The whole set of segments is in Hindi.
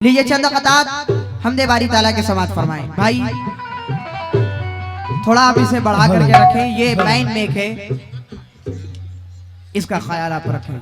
लीजिए चंद क़तात हमदे बारी ताला के समात फरमाएं। भाई थोड़ा आप इसे बढ़ा करके रखें, ये ब्लाइंड मेक है, इसका ख्याल आप रखें।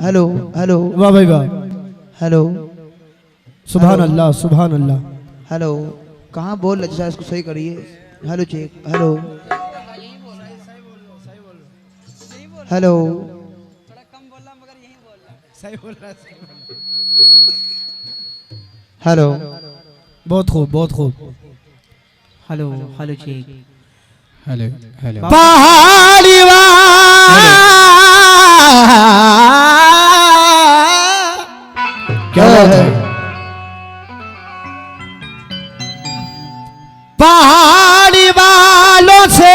हेलो हेलो वाह भाई वाह, हेलो सुभान अल्लाह सुभान अल्लाह। हेलो कहाँ बोल रहे जरा इसको सही करिए। Hello check hello hello hello बहुत खूब बहुत खूब। Hello hello check hello hello पहाड़ी क्या बात है? पहाड़ी वालों से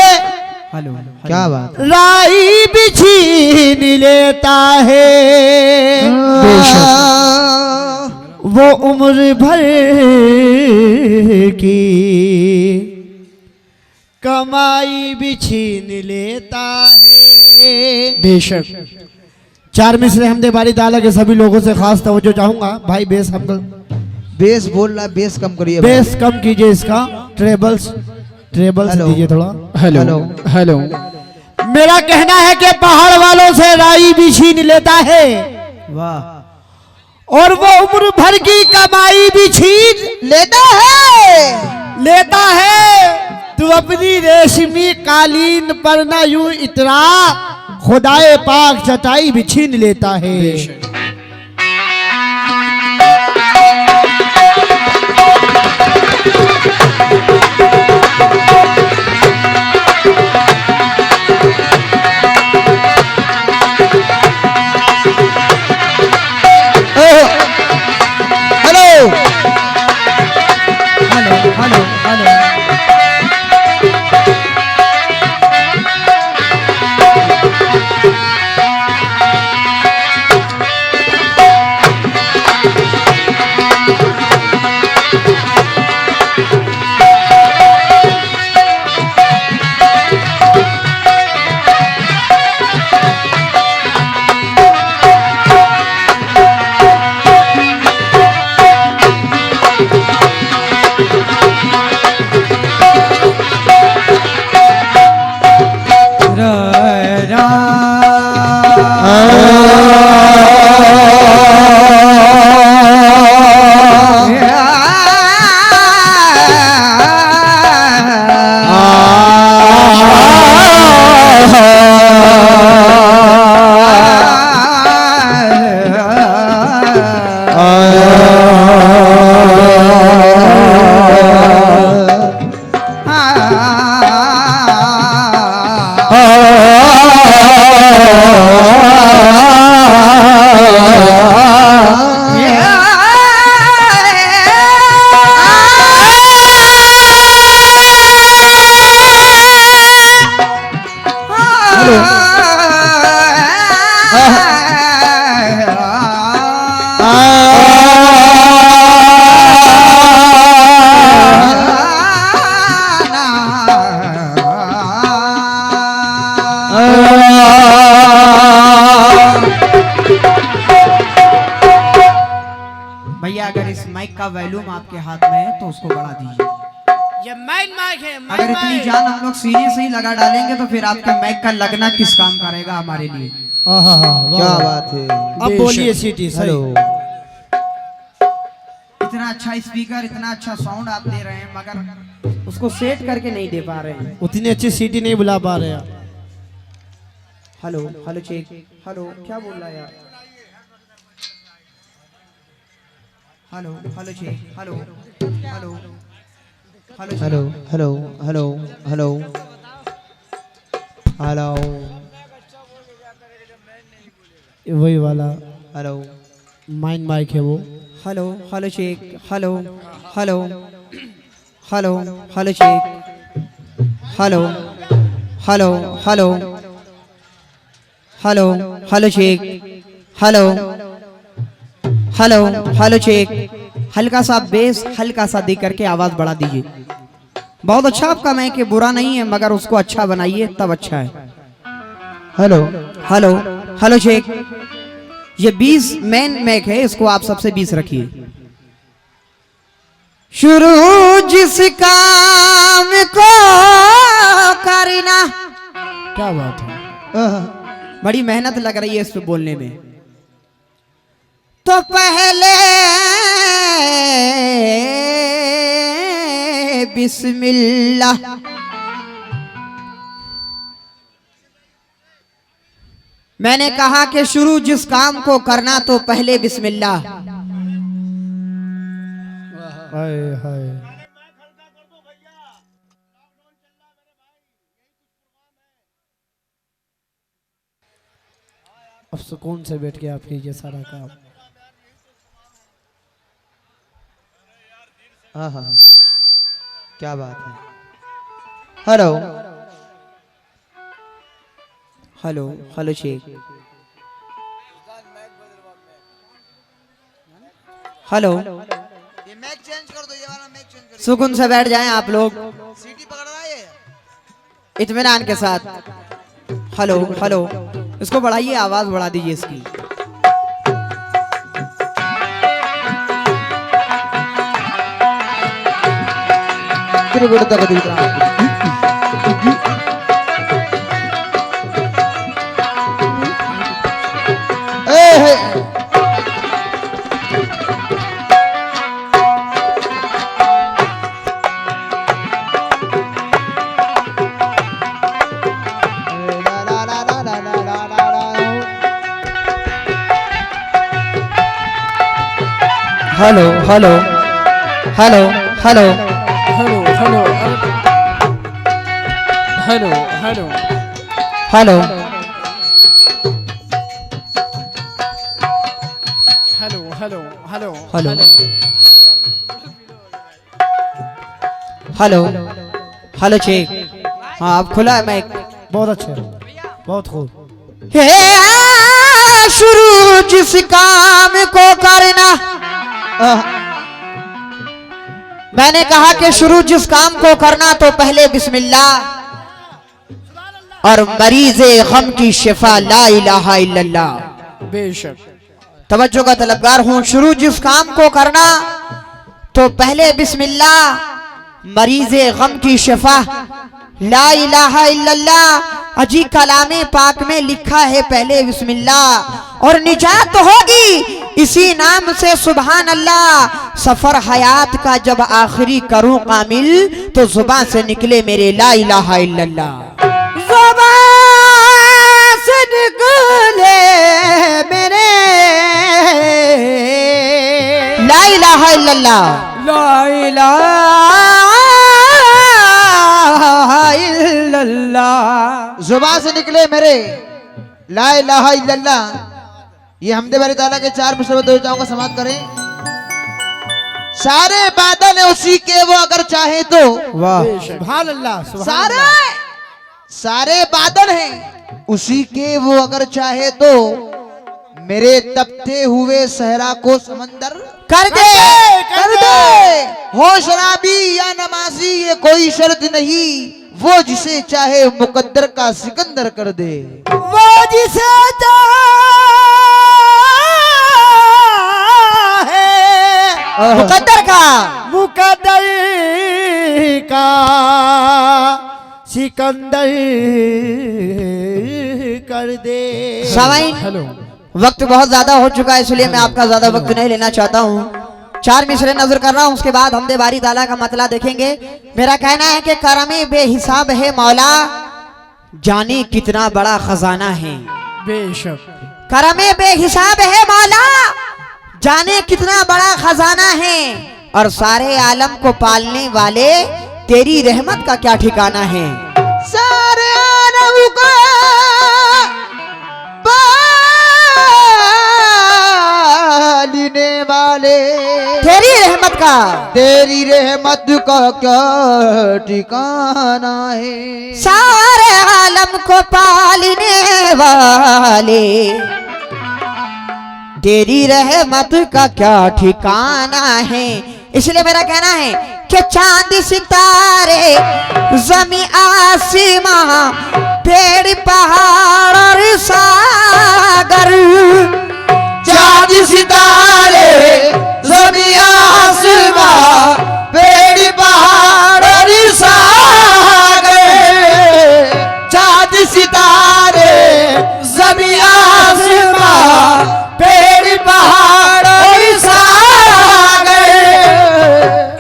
हेलो क्या बात राई भी छीन लेता है, वो उम्र भर की कमाई भी छीन लेता है। बेशक। चार मिसरे हमदे बारी ताला के सभी लोगों से खास तवज्जो चाहूंगा। भाई बेस हम बेस बोल रहा है, बेस कम करिए। बेस कम कीजिए, इसका ट्रेबल्स ट्रेबल्स हेलो। दीजिए थोड़ा। Hello hello. हेलो मेरा कहना है कि पहाड़ वालों से राई भी छीन लेता है, वाह, और वो उम्र भर की कमाई भी छीन लेता है। तू अपनी रेशमी कालीन पर ना यूं इतरा, खुदाए पाक चटाई भी छीन लेता है। हेलो हेलो हेलो हेलो आपके हाथ में है तो उसको बढ़ा दीजिए। ये माइक माइक है, अगर माइक इतनी माइक। जान हम लोग सीने से ही लगा डालेंगे तो फिर आपके माइक का लगना किस काम करेगा हमारे लिए। आहा हा, वाह, क्या वाह। बात है। अब बोलिए सीटी सही। हेलो। इतना अच्छा स्पीकर, इतना अच्छा साउंड आप दे रहे हैं मगर उसको सेट करके नहीं दे पा रहे हैं। उतनी अच्छी सीटी नहीं बुला पा रहे हैं। हेलो हेलो चेक, हेलो क्या बोल रहा है यार। Hello hello check, hello hello hello hello hello hello hello hello वही वाला हेलो माइंड माइक है वो। Hello hello check, hello hello hello hello check, hello hello hello hello hello check, hello hello hello check. हल्का सा बेस हल्का सा दे करके आवाज बढ़ा दीजिए। बहुत अच्छा आपका मैक है, बुरा नहीं है मगर उसको अच्छा बनाइए तब अच्छा है। Hello hello hello check. ये 20 मेन मैक है, इसको आप सबसे 20 रखिए। शुरू जिस काम को करना, क्या बात है। बड़ी मेहनत लग रही है इस पे बोलने में, तो पहले बिस्मिल्लाह। मैंने कहा कि शुरू जिस काम को करना तो पहले बिस्मिल्लाह। हाय हाय। अब सुकून से बैठ के आप कीजिए सारा काम। हाँ हाँ, क्या बात है। Hello hello hello check, hello. ये मैक चेंज कर दो, ये वाला मैक चेंज कर दो। सुकून से बैठ जाएं आप लोग सीटी पकड़ रहा है ये। इत्मीनान के साथ। हेलो हेलो, इसको बढ़ाइए, आवाज बढ़ा दीजिए इसकी। तेरे बेटे तक दिखता है। Hello hello hello hello hello hello hello hello hello hello hello hello hello hello check. हाँ अब खुला है माइक। बहुत अच्छे, बहुत खूब। हे शुरू जिस काम को करना, मैंने कहा कि शुरू जिस काम को करना तो पहले बिस्मिल्लाह, और मरीज़े गम की शिफा ला इलाहा इल्लल्लाह। बेशक। तवज्जो का तलबगार हूं। शुरू जिस काम को करना तो पहले बिस्मिल्लाह, मरीज़े गम की शिफा ला इलाहा इल्लल्लाह। अजी कलामे पाक में लिखा है पहले बिस्मिल्लाह, और निजात होगी इसी नाम से सुभान अल्लाह। सफर हयात का जब आखिरी करूं कामिल तो जुबान से निकले मेरे ला इलाहा इल्लल्लाह। जुबान से निकले मेरे ला इलाहा इल्लल्लाह। ला इलाहा इल्लल्लाह। जुबान से निकले मेरे ला इलाहा इल्लल्लाह। ये हमदे बारी ताला के 4 मुसलमान देवताओं का समाप्त करें। सारे बादल है उसी के, वो अगर चाहे तो। वाह, सुभान अल्लाह, सुभान सारे अल्लाह। सारे बादल हैं उसी के, वो अगर चाहे तो मेरे तपते हुए सहरा को समंदर कर दे कर दे। हो शराबी या नमाजी ये कोई शर्त नहीं, वो जिसे चाहे मुकद्दर का सिकंदर कर दे। वो जिसे चाहे मुकद्दर का मुकद्दर का सिकंदर कर दे। साईं हेलो वक्त बहुत ज्यादा हो चुका है, इसलिए मैं आपका ज्यादा वक्त नहीं लेना चाहता हूँ। 4 मिसरे नजर कर रहा हूँ, उसके बाद हमदे बारी ताला का मतला देखेंगे। मेरा कहना है कि करमे बेहिसाब है मौला, जाने कितना बड़ा खजाना है। बेशक करमे बेहिसाब है मौला, जाने कितना बड़ा खजाना है। और सारे आलम को पालने वाले तेरी रहमत का क्या ठिकाना है। सारे आलम को पालने वाले तेरी रहमत का तेरी रहमत का क्या ठिकाना है। सारे आलम को पालने वाले तेरी रहमत का क्या ठिकाना है। इसलिए मेरा कहना है कि चांद सितारे जमी आसमां पेड़ पहाड़ और सागर, चांद सितारे जमी आसमां पेड़ पहाड़ और सागर, चांद सितारे जमी आसमां पेड़ पहाड़ और सागर,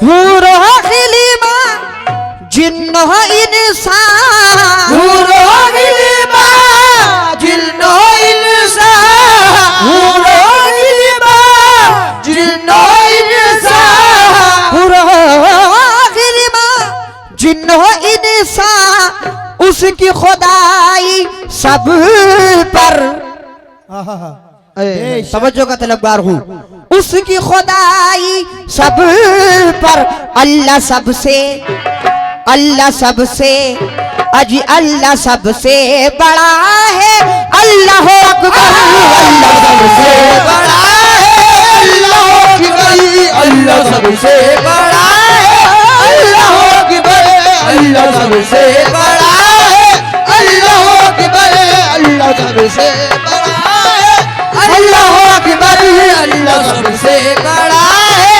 हूरो खिलीमा जिन्नो इंसान, हूरो खिलीमा जिन्नो इंसान, हूरो खिलीमा जिन्नो इंसान, हूरो खिलीमा जिन्नो इंसान, उसकी खुदाई सब पर, तवज्जो का तलबगार हूँ, उसकी खुदाई सब पर। अल्लाह सबसे अजी अल्लाह सबसे बड़ा है। अल्लाह अकबर, अल्लाह सबसे बड़ा है। अल्लाह अकबर, अल्लाह सबसे बड़ा है। अल्लाह अकबर, अल्लाह सबसे बड़ा है। अल्लाह अकबर, अल्लाह सबसे बड़ा है। अल्लाह अकबर, अल्लाह सबसे बड़ा है।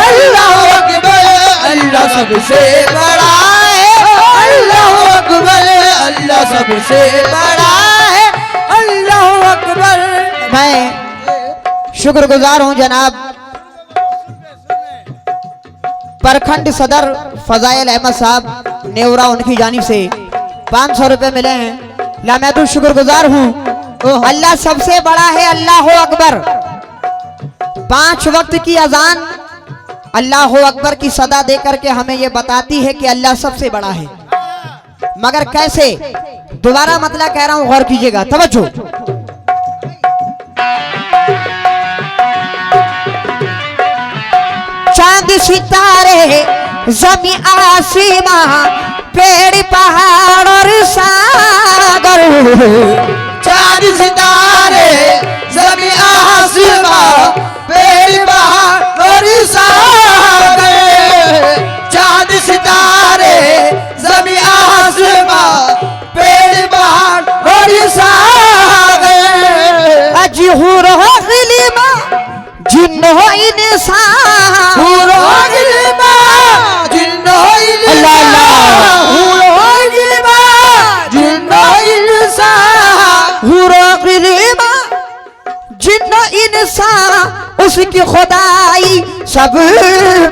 अल्लाह अकबर, अल्लाह सबसे बड़ा है। अल्लाह अकबर, अल्लाह सबसे बड़ा है। अल्लाह अकबर। मैं शुक्रगुजार हूँ जनाब प्रखंड सदर फजाइल अहमद साहब नेवरा, उनकी जानिब से 500 रुपए मिले हैं। लामैदुल शुक्रगुजार हूँ। अल्लाह सबसे बड़ा है, अल्लाह अकबर। 5 वक्त की अजान अल्लाह अकबर की सदा दे करके हमें ये बताती है कि अल्लाह सबसे बड़ा है। मगर कैसे, दोबारा मतलब कह रहा हूं, गौर कीजिएगा, तवज्जो। चांद सितारे जमी आसमां पेड़ पहाड़ और सागर, चांद सितारे जमी आसमां पेड़ पहाड़ और सागर, चांद सितारे जमी आसमां पेड़ पहाड़ और सागर, अजी हूरो खिलीमा जिन्नो इंसान, हूरो खिलीमा जिन्नो अल्लाह, हूरो खिलीमा जिन्नो इंसान, हूरो खिलीमा जिन्नो इंसान, उसकी खुदाई सब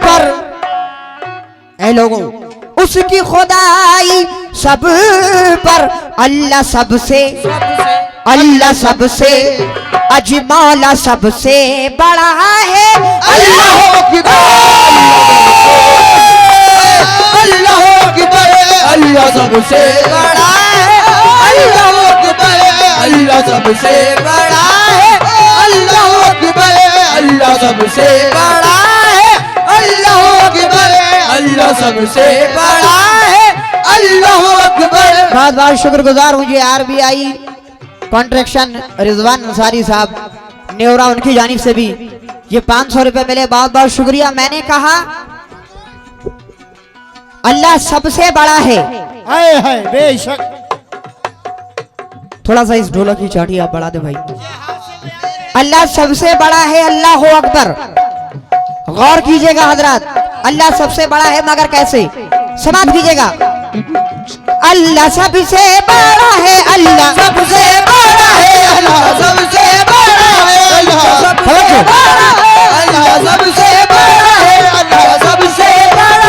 पर। ऐ लोगों, उसकी खुदाई सब पर। अल्लाह सबसे अजी मौला सबसे बड़ा है। अल्लाह अकबर, अल्लाह अकबर, अल्लाह सबसे बड़ा है। अल्लाह अकबर, अल्लाह सबसे बड़ा है। अल्लाह अकबर, अल्लाह सबसे बड़ा है। अल्लाह अकबर, अल्लाह सबसे बड़ा है। अल्लाह अकबर। बहुत बहुत शुक्रगुजार हूँ जी RBI कॉन्ट्रैक्शन रिजवान अंसारी साहब नेवरा, उनकी जानिब से भी ये 500 रुपए मिले। बहुत बहुत शुक्रिया। मैंने कहा अल्लाह सबसे बड़ा है। आए है बेशक। थोड़ा सा इस ढोलक की चाटी आप बढ़ा दे भाई। अल्लाह सबसे बड़ा है, अल्लाह अकबर। गौर कीजिएगा हजरत, अल्लाह सबसे बड़ा है मगर कैसे, समाप्त कीजिएगा। अल्लाह सबसे बड़ा है, अल्लाह सबसे बड़ा है, अल्लाह सबसे बड़ा है, अल्लाह सबसे बड़ा है, अल्लाह सबसे बड़ा है, अल्लाह सबसे बड़ा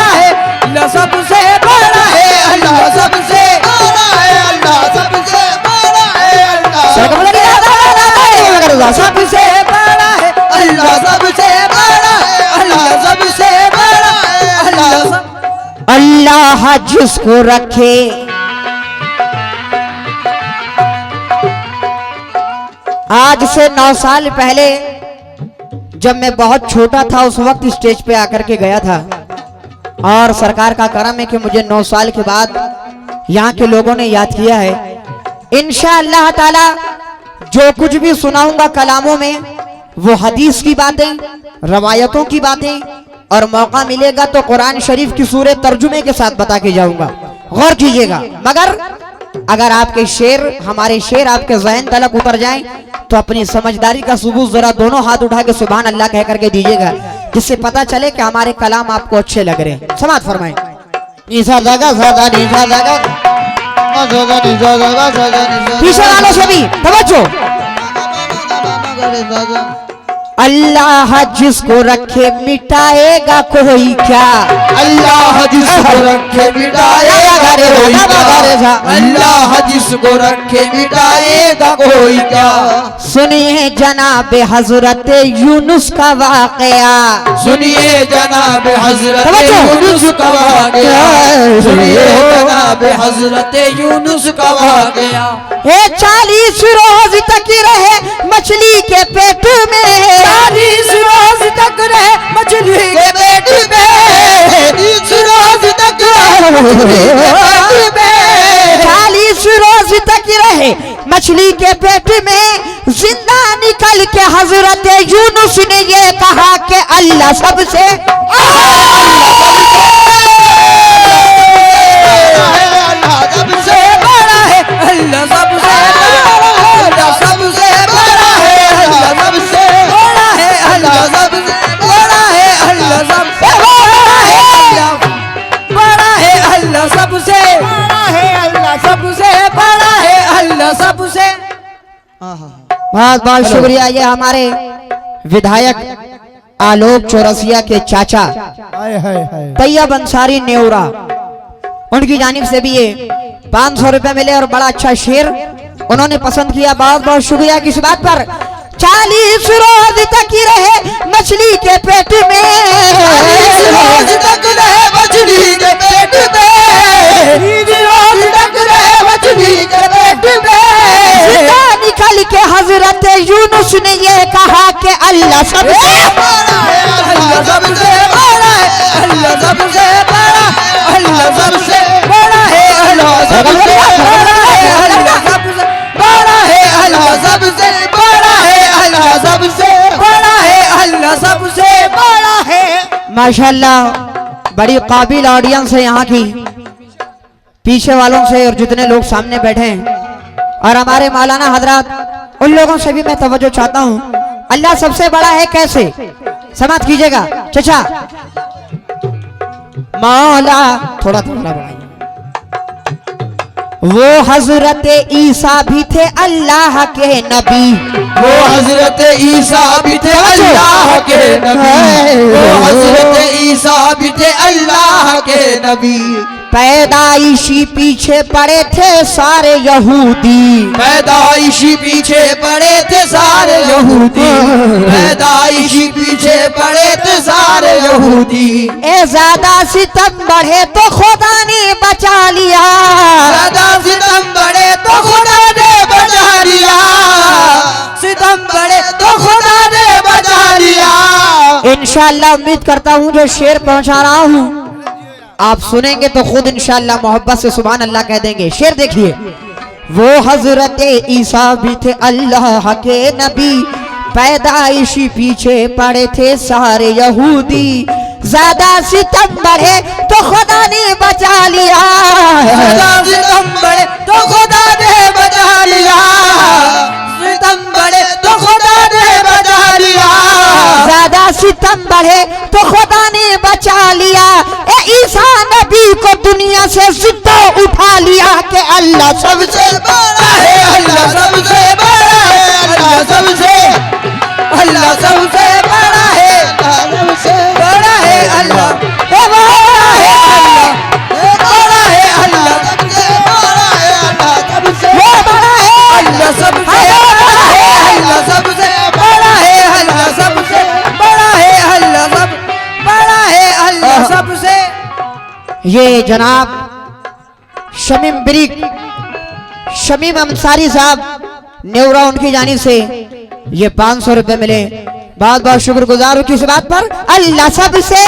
है, अल्लाह सबसे बड़ा है, अल्लाह सबसे बड़ा है, अल्लाह सबसे बड़ा है, अल्लाह सबसे बड़ा है, अल्लाह सबसे बड़ा है, अल्लाह सबसे बड़ा है, अल्लाह जिसको रखे आज से 9 साल पहले जब मैं बहुत छोटा था उस वक्त स्टेज पे आकर के गया था और सरकार का करम है कि मुझे 9 साल के बाद यहाँ के लोगों ने याद किया है। इंशाअल्लाह ताला जो कुछ भी सुनाऊंगा कलामों में वो हदीस की बातें, रवायतों की बातें और मौका मिलेगा तो कुरान शरीफ की सूरह तर्जुमे के साथ बता के जाऊंगा, गौर कीजिएगा। मगर अगर आपके शेर, हमारे शेर आपके ज़हन तलक उतर जाएं तो अपनी समझदारी का सबूत जरा दोनों हाथ उठा के सुभान अल्लाह कह करके दीजिएगा, जिससे पता चले कि हमारे कलाम आपको अच्छे लग रहे हैं। समात फरमाएं। पीछे वालों से भी तवज्जो। अल्लाह जिसको रखे मिटाएगा कोई क्या, अल्लाह जिसको रखे मिटाएगा कोई क्या, अल्लाह जिसको रखे मिटाएगा कोई क्या। सुनिए जनाब हजरत यूनुस का वाकया, सुनिए जनाब हजरत यूनुस का वाकया, सुनिए जनाब हजरत यूनुस का वाकया। 40 रोज तक रहे मछली के पेट में, 40 रोज तक रहे मछली के पेट में, 40 रोज तक रहे 40 रोज तक रहे मछली के पेट में। जिंदा निकल के हजरत यूनुस ने ये कहा कि अल्लाह सबसे बड़ा है, अल्लाह सबसे बड़ा है, अल्लाह सबसे बड़ा है, अल्लाह सबसे बड़ा है, अल्लाह सबसे बड़ा है, अल्लाह सबसे बड़ा है, अल्लाह सबसे बड़ा है, अल्लाह सबसे। बहुत बहुत शुक्रिया। ये हमारे विधायक आलोक चौरसिया के चाचा तैयब अंसारी नेवरा, उनकी जानिब से भी ये 500 रुपए मिले और बड़ा अच्छा शेर उन्होंने पसंद किया। बहुत बहुत शुक्रिया किस बात पर। 40 रोज तक रहे मछली के पेट में, 40 रोज तक रहे मछली के पेट में, 40 रोज तक रहे मछली के पेट में। जिंदा निकल के हजरत यूनुस ने ये कहा कि अल्लाह सबसे बड़ा है, अल्लाह सबसे बड़ा है, अल्लाह सबसे बड़ा, अल्लाह सबसे बड़ा है, अल्लाह सबसे बड़ा है, अल्लाह सबसे बड़ा है, अल्लाह सबसे बड़ा है, अल्लाह सबसे बड़ा है, अल्लाह सबसे बड़ा है। माशाल्लाह बड़ी काबिल ऑडियंस है यहाँ की, पीछे वालों से और जितने लोग सामने बैठे हैं और हमारे मौलाना हजरात, उन लोगों से भी मैं तवज्जो चाहता हूँ। अल्लाह सबसे बड़ा है कैसे, समाप्त कीजिएगा चचा। मौला थोड़ा थोड़ा बढ़ाइए। वो हजरत ईसा भी थे अल्लाह के नबी, वो हजरत ईसा भी थे अल्लाह के नबी, वो हजरत ईसा भी थे अल्लाह के नबी। पैदाइशी पीछे पड़े थे सारे यहूदी, पैदाइशी पीछे पड़े थे सारे यहूदी, पैदाइशी पीछे पड़े थे सारे यहूदी। ए ज्यादा सितम बढ़े तो खुदा ने बचा लिया, ज्यादा सितम बढ़े तो खुदा ने बचा लिया, सितम बढ़े तो खुदा ने बचा लिया। इंशाअल्लाह उम्मीद करता हूँ जो शेर पहुँचा रहा हूँ आप सुनेंगे तो खुद इंशाअल्लाह मोहब्बत से सुभान अल्लाह कह देंगे। शेर देखिए। वो हजरत ईसा भी थे अल्लाह के नबी, पैदाइशी पीछे पड़े थे सारे यहूदी। ज्यादा सितम बढ़े तो खुदा ने बचा लिया, ज्यादा सितम बढ़े तो खुदा ने बचा लिया, सितम बढ़े तो खुदा ने बचा लिया। ज्यादा सितम बढ़े तो खुदा ने बचा लिया। ए ईसा नबी को दुनिया से जिंदा उठा लिया कि अल्लाह सबसे बड़ा है, अल्लाह सबसे बड़ा है, अल्लाह सबसे बड़ा है, सबसे बड़ा है अल्लाह, बड़ा है अल्लाह, सबसे बड़ा है अल्लाह, सबसे बड़ा है अल्लाह, सबसे बड़ा है अल्लाह, सबसे बड़ा है अल्लाह, सब बड़ा है अल्लाह सबसे। ये जनाब शमीम अंसारी साहब नेवरा उनकी जानिब से ये 500 रुपए मिले। बहुत बहुत शुक्रगुजार हूँ किस बात पर, अल्लाह सबसे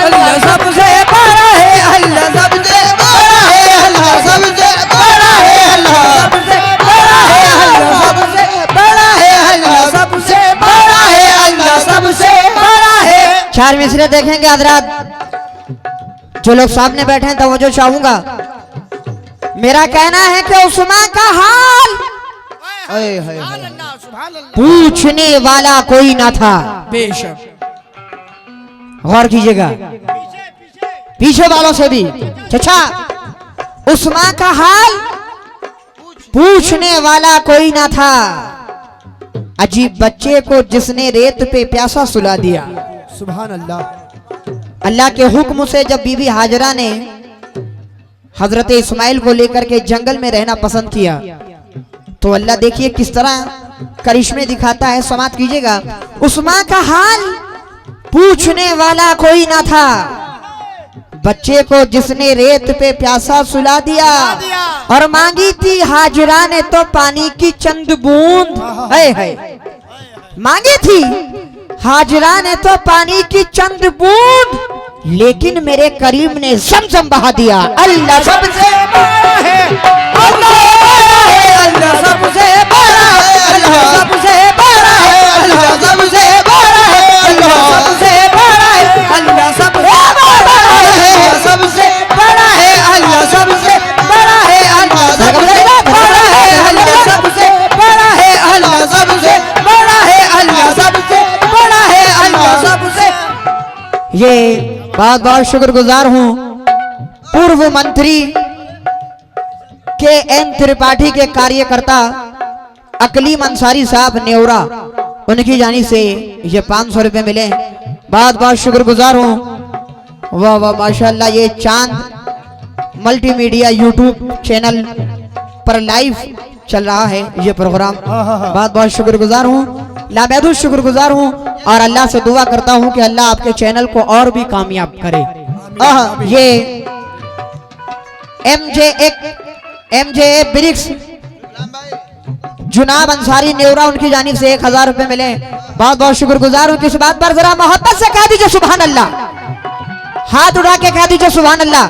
अल्लाह सबसे बड़ा है, अल्लाह सबसे बड़ा है, अल्लाह सबसे बड़ा है, अल्लाह सबसे बड़ा है, अल्लाह सबसे बड़ा है, अल्लाह सबसे बड़ा है, अल्लाह सबसे बड़ा है। 4 मिसरे देखेंगे हजरात, जो लोग सामने बैठे हैं तवज्जो चाहूंगा। मेरा कहना है कि उस्मान का हाल पूछने वाला कोई ना था। बेशक गौर कीजिएगा, पीछे वालों से भी चचा, उस्मान का हाल पूछने वाला कोई ना था। अजीब बच्चे को जिसने रेत पे प्यासा सुला दिया। सुभान अल्लाह। अल्लाह के हुक्म से जब बीबी हाजरा ने हजरत इस्माइल को लेकर के जंगल में रहना पसंद किया तो अल्लाह देखिए किस तरह करिश्मे दिखाता है, समाप्त कीजिएगा। उस्मान का हाल पूछने वाला कोई ना था, बच्चे को जिसने रेत पे प्यासा सुला दिया और मांगी थी हाजरा ने तो पानी की चंद बूंद, है मांगी थी हाजरा ने तो पानी की चंद बूंद, लेकिन मेरे करीम ने ज़मज़म बहा दिया। अल्लाह सबसे बड़ा है, अल्लाह सबसे बड़ा है, अल्लाह सबसे बड़ा है, अल्लाह सबसे बड़ा है, अल्लाह सबसे बड़ा है, अल्लाह सबसे बड़ा है, सबसे बड़ा है, अल्लाह सबसे बड़ा है, अल्लाह सबसे बड़ा है, अल्लाह सबसे बड़ा है, अल्लाह सबसे बड़ा है, अल्लाह सबसे बड़ा है, अल्लाह सबसे। ये बहुत बहुत शुक्रगुजार हूँ पूर्व मंत्री के एन त्रिपाठी के कार्यकर्ता अकलीम अंसारी साहब नेवरा, उनकी जानिब से ये 500 रुपए मिले। बहुत बहुत शुक्रगुजार हूँ। वाह वाह माशाल्लाह, ये चांद मल्टीमीडिया यूट्यूब चैनल पर लाइव चल रहा है ये प्रोग्राम। बहुत बहुत शुक्रगुजार हूँ, लामहदूद शुक्रगुजार हूँ और अल्लाह से दुआ करता हूँ कि अल्लाह आपके चैनल को और भी कामयाब करे। ये MJ ब्रिक्स जुनाब अंसारी नेवरा, उनकी जानिब से 1000 रुपए मिले। बहुत बहुत शुक्रगुजार हूँ। किस बात पर जरा मोहब्बत से कह दीजिए सुभान अल्लाह, हाथ उठा के कह दीजिए सुभान अल्लाह।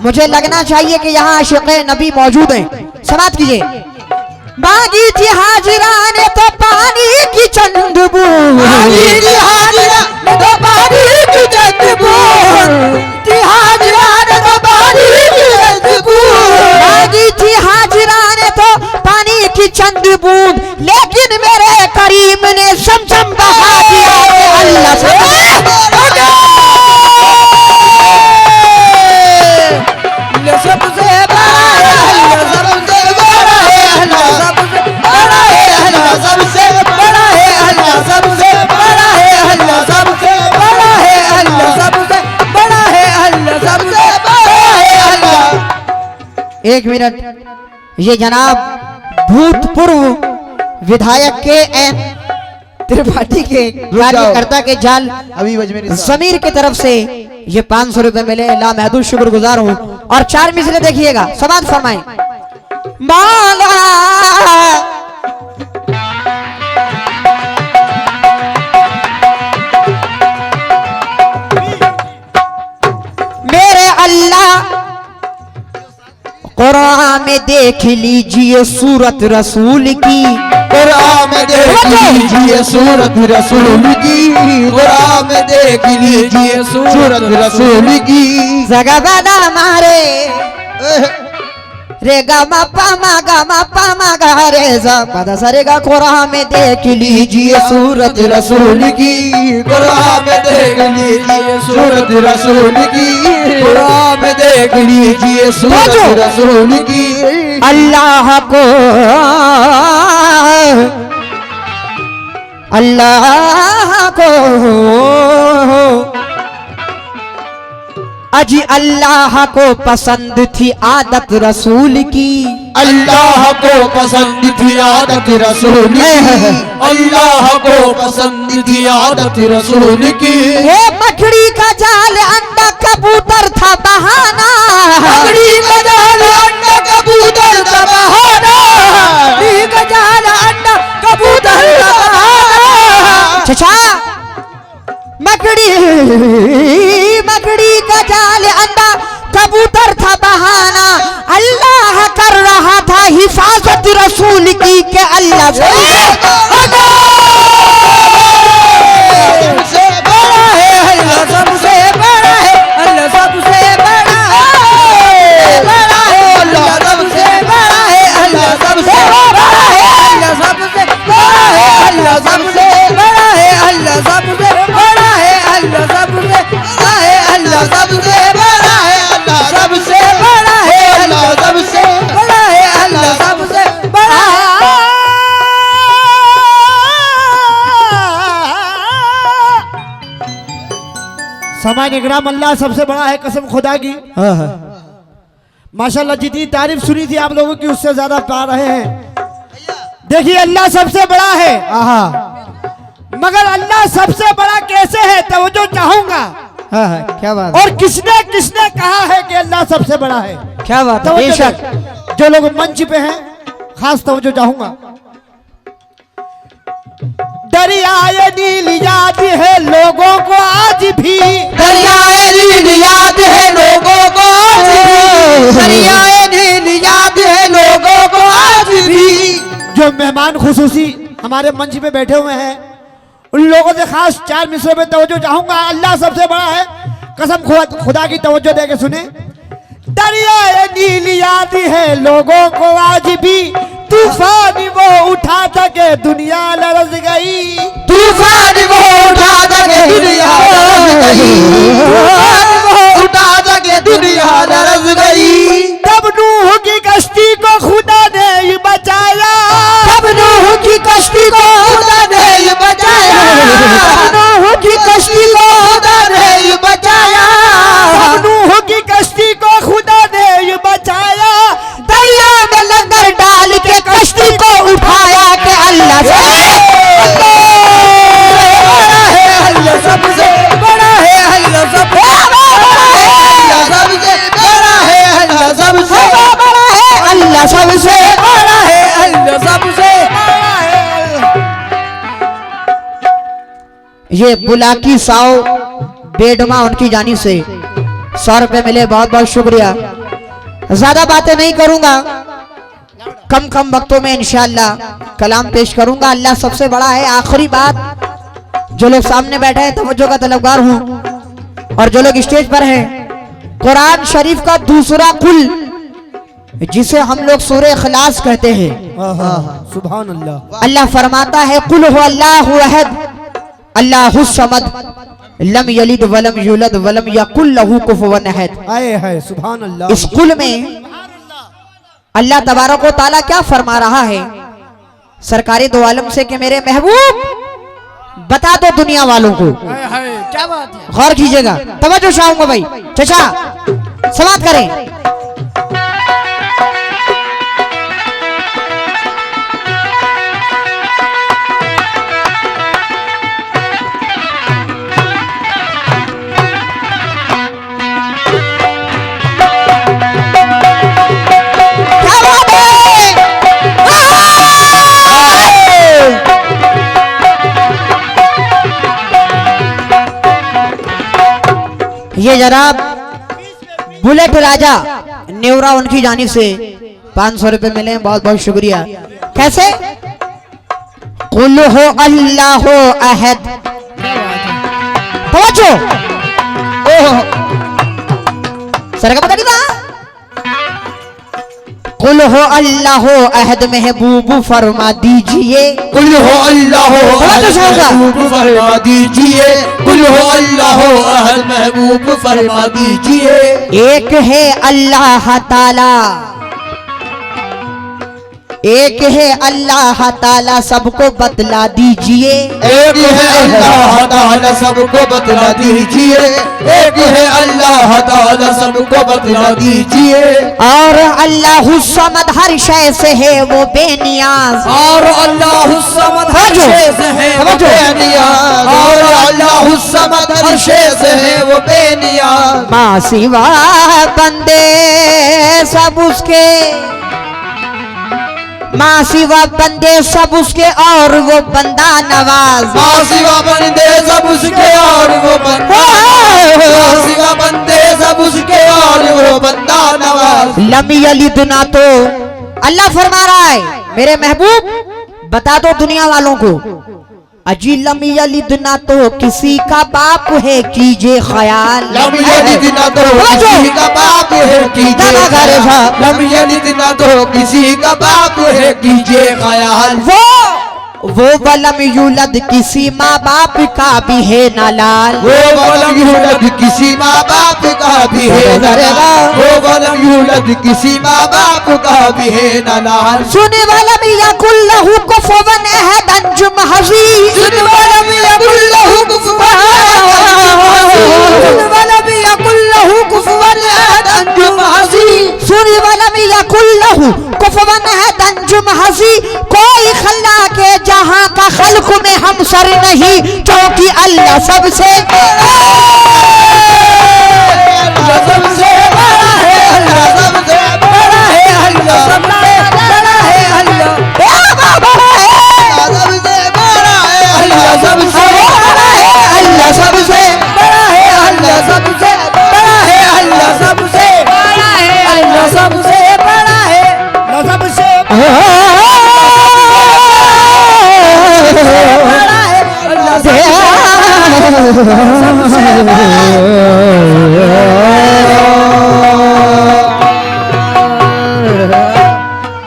मुझे लगना चाहिए कि यहाँ आशिक़े नबी मौजूद हैं, समाप्त कीजिए। मांगी थी हाजिरा ने तो पानी की चंद बूंद, मांगी थी हाजिरा ने तो पानी की चंद बूंद, हाजिरा ने तो पानी की चंद बूंद, मांगी थी हाजिरा ने तो पानी की चंद बूंद, लेकिन मेरे करीम ने ज़मज़म बहा दिया। अल्लाह से सबसे बड़ा है, सबसे बड़ा है, अल्लाह सबसे बड़ा है, अल्लाह सबसे बड़ा है, अल्लाह सबसे बड़ा है, अल्लाह सबसे बड़ा है, अल्लाह सबसे बड़ा है, अल्लाह सबसे बड़ा है, अल्लाह। 1 मिनट, ये जनाब भूतपूर्व विधायक के एन त्रिपाठी के कार्यकर्ता के जाल जमीर की तरफ से ये 500 रुपए मिले। लामहदूद शुक्रगुजार हूँ। और 4 मिसरे देखिएगा, समाज फरमाएं। माला मेरे अल्लाह कुरान में देख लीजिए सूरत रसूल की, कुरान में देख लीजिए सूरत रसूल की, कुरान में देख लीजिए सूरत रसूल की। जगबदा मारे रे गा मा पा मा गा रे सा पदा सा रे गा कुरान में देख लीजिए सूरत रसूल की, कुरान में देख लीजिए सूरत रसूल की, कुरान में देख लीजिए सूरत रसूल की। अल्लाह को अजी अल्लाह को पसंद थी आदत रसूल की, अल्लाह को पसंद थी आदत रसूल की, अल्लाह को पसंद थी आदत रसूल की। ये मकड़ी का जाल अंडा कबूतर था बहाना, मकड़ी का जाल अंडा कबूतर का बहाना, मकड़ी का जाल अंडा कबूतर का बहाना। चचा मकड़ी का जाल अंडा कबूतर था बहाना, अल्लाह कर रहा था हिफाजत रसूल की के अल्लाह से बड़ा है, अल्लाह सबसे बड़ा है, अल्लाह सबसे बड़ा है, बड़ा है अल्लाह सबसे बड़ा है, अल्लाह सबसे बड़ा है, अल्लाह सबसे बड़ा है, अल्लाह सबसे बड़ा है, अल्लाह सबसे बड़ा है, अल्लाह सबसे बड़ा है, अल्लाह सबसे बड़ा है, अल्लाह सबसे बड़ा है, अल्लाह सबसे बड़ा है, अल्लाह सबसे बड़ा है। समाज इकराम अल्लाह सबसे बड़ा है, कसम खुदा की। माशाल्लाह जितनी तारीफ सुनी थी आप लोगों की उससे ज्यादा पा रहे हैं। देखिए अल्लाह सबसे बड़ा है, आहा, मगर अल्लाह सबसे बड़ा कैसे है तवज्जो चाहूंगा। क्या बात और किसने किसने कहा है कि अल्लाह सबसे बड़ा है? क्या बात है, तवज्जो बेशक दे। जो लोग मंच पे हैं खास तवज्जो चाहूंगा। दरियाए नील याद है लोगों को आज भी, दरियाए नील याद है लोगों को आज भी, दरियाए नील याद है लोगों को आज भी। जो मेहमान खुसूसी हमारे मंच पे बैठे हुए हैं उन लोगों से खास 4 मिसरों में तवज्जो चाहूंगा। अल्लाह सबसे बड़ा है, कसम खुदा की तवज्जो दे के सुने। दरियाए नील याद है लोगों को आज भी, तूफान वो उठा था के दुनिया लरज गई, तूफान वो उठा के दुनिया लरज गई, तूफान वो उठा था के दुनिया लरज गई। तब नूह की कश्ती को खुदा ने बचाया, तब नूह की कश्ती को खुदा ने बचाया, तब नूह की कश्ती को खुदा ने बचाया, तब नूह की कश्ती को खुदा ने बचाया, दरिया में लंगर डाल के कश्ती को उठाया के अल्लाह सबसे बड़ा है, अल्लाह सबसे बड़ा है, अल्लाह सबसे बड़ा है, अल्लाह सबसे बड़ा है, अल्लाह सबसे बड़ा है। ये बुलाकी साओ बेडमा उनकी जानी से 100 रुपए मिले, बहुत बहुत शुक्रिया। ज्यादा बातें नहीं करूंगा, कम वक्तों में इंशाअल्लाह कलाम पेश करूंगा। अल्लाह सबसे बड़ा है। आखिरी बात, जो लोग सामने बैठे हैं तवज्जो का तलबगार हूं, और जो लोग स्टेज पर हैं, कुरान शरीफ का दूसरा कुल जिसे हम लोग सूरह इखलास कहते हैं, सुभान अल्लाह। अल्लाह फरमाता है कुल हु अल्लाहु अहद अल्लाहुस समद लम यलिद वलम यूलद वलम यकुल लहू कुफुवन अहद। आए है सुभान अल्लाह। इस कुल में अल्लाह तबारक व ताला क्या फरमा रहा है सरकारी दो आलम से कि मेरे महबूब बता दो दुनिया वालों को। हाय हाय क्या बात है। गौर कीजिएगा, तवज्जो चाहूंगा भाई। चचा समाप्त करें। ये जनाब बुलेट राजा नेवरा उनकी जानिब से 500 रुपए मिले, बहुत बहुत शुक्रिया। कैसे? कुल हो अल्लाह हो अहद। तवज्जो, सर का पता नहीं था। कुल हो अल्लाह अहद महबूब फरमा दीजिए। कुल हो अल्लाह अहद महबूब फरमा दीजिए। कुल हो अल्लाह अहद महबूब फरमा दीजिए। एक है अल्लाह ताला, एक है अल्लाह ताला सबको बतला दीजिए। एक है अल्लाह ताला सबको बतला दीजिए। एक है अल्लाह ताला सबको बतला दीजिए। और अल्लाह समद हर शय से है वो बेनियाज। और अल्लाह समद हर शय से है वो बेनियाज। और अल्लाह समद हर शय से है वो बेनियाज। माँ सिवा बंदे सब उसके, माँ सिवा बंदे सब उसके और वो बंदा नवाज। माँ सिवा बंदे सब उसके और वो बंदा नवाज। माँ सिवा बंदे सब उसके और वो बंदा नवाज। लम यलिद ना तो अल्लाह फरमा रहा है मेरे महबूब बता दो दुनिया वालों को, अजी लम यलिद ना तो किसी का बाप है कीजिए ख्याल। लम यलिद ना तो किसी का बाप है कीजिए ख्याल। लम यलिद ना तो किसी का बाप है कीजिए ख्याल। वो वलम यूलद किसी माँ बाप का भी है ना लाल। वो वलम यूलद किसी माँ बाप का भी है ना लाल। वो वलम यूलद किसी माँ बाप का भी है ना लाल। सुने वलम यकुल्लहु कुफुवन अहद अंजुम हसी। सुने वलम यकुल्लहु कुफुवन वलम यकुल्लहु कुफुवन अहद अंजुम हसी। सुने वलम यकुल्लहु कुफुवन अहद अंजुम हसी। कोई खल्ला के जहां का खल्क में हम सर नहीं, क्योंकि अल्लाह सबसे सबसे बड़ा है। अल्लाह सबसे बड़ा है। अल्लाह सबसे बड़ा है। अल्लाह सबसे बड़ा है। अल्लाह सबसे बड़ा है। अल्लाह सबसे बड़ा है। अल्लाह सबसे बड़ा है। अल्लाह सबसे बड़ा है। अल्लाह सबसे बड़ा है। अल्लाह सबसे अल्लाह सबसे